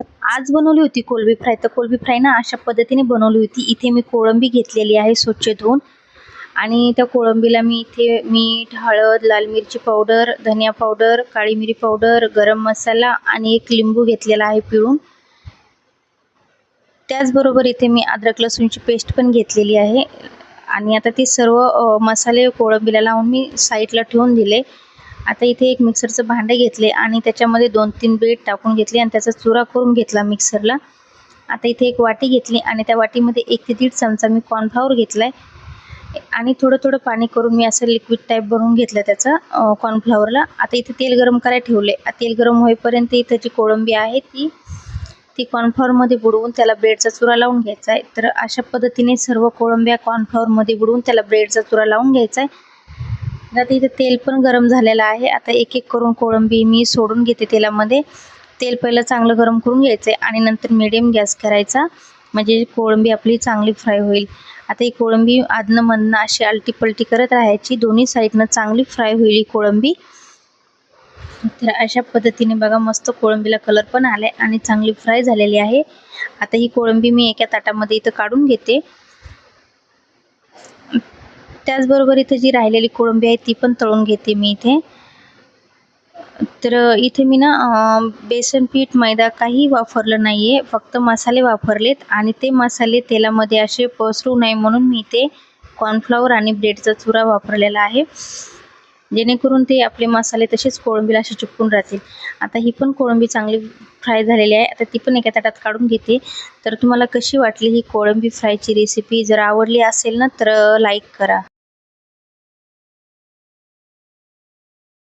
आज बनवली होती कोलंबी फ्राय. तर कोलंबी फ्राय ना अशा पद्धतीने बनवली होती. इथे मी कोळंबी घेतलेली आहे स्वच्छ धुवून आणि त्या कोळंबीला मी इथे मीठ, हळद, लाल मिरची पावडर, धनिया पावडर, काळी मिरी पावडर, गरम मसाला आणि एक लिंबू घेतलेला आहे पिळून. त्याचबरोबर इथे मी अद्रक लसूणची पेस्ट पण घेतलेली आहे आणि आता ते सर्व मसाले कोळंबीला लावून मी साईडला ठेवून दिले. आता इथे एक मिक्सरचं भांडं घेतले आणि त्याच्यामध्ये 2-3 ब्रेड टाकून घेतले आणि त्याचा चुरा करून घेतला मिक्सरला. आता इथे एक वाटी घेतली आणि त्या वाटीमध्ये 1 ते 1.5 चमचा मी कॉर्नफ्लॉवर घेतलाय आणि थोडं थोडं पाणी करून मी असं लिक्विड टाईप बनवून घेतलं त्याचा कॉर्नफ्लॉवरला. आता इथे तेल गरम करायला ठेवले. तेल गरम होईपर्यंत इथे जी कोळंबी आहे ती कॉर्नफ्लॉवरमध्ये बुडवून त्याला ब्रेडचा चुरा लावून घ्यायचा आहे. तर अशा पद्धतीने सर्व कोळंब्या कॉर्नफ्लॉवरमध्ये बुडवून त्याला ब्रेडचा चुरा लावून घ्यायचा आहे. आता इथे तेल पण गरम झालेलं आहे. आता एक एक करून कोळंबी मी सोडून घेते तेलामध्ये. तेल पहिलं चांगलं गरम करून घ्यायचं आहे आणि नंतर मीडियम गॅस करायचा, म्हणजे कोळंबी आपली चांगली फ्राय होईल. आता ही कोळंबी आदनं-मधनं अशी आलटी-पलटी करत राहायची, दोन्ही साईडनं चांगली फ्राय होईल ही कोळंबी. तर अशा पद्धतीने बघा मस्त कोळंबीला कलर पण आलाय आणि चांगली फ्राय झालेली आहे. आता ही कोळंबी मी एका ताटामध्ये इथं काढून घेते. त्याचबरोबर इथे जी राहिलेली कोळंबी आहे ती पण तळून घेते मी इथे. तर इथे मी ना बेसन पीठ, मैदा काही वापरलं नाहीये, फक्त मसाले वापरलेत आणि ते मसाले तेलामध्ये असे पसरू नये म्हणून मी इथे कॉर्नफ्लॉवर आणि ब्रेडचा चुरा वापरलेला आहे, जेणेकरून ते आपले मसाले तसेच कोळंबीला असे चिपकून राहतील. आता ही पण कोळंबी चांगली फ्राय झालेली आहे. आता ती पण एका ताटात काढून घेते. तर तुम्हाला कशी वाटली ही कोळंबी फ्रायची रेसिपी? जर आवडली असेल ना तर लाईक करा.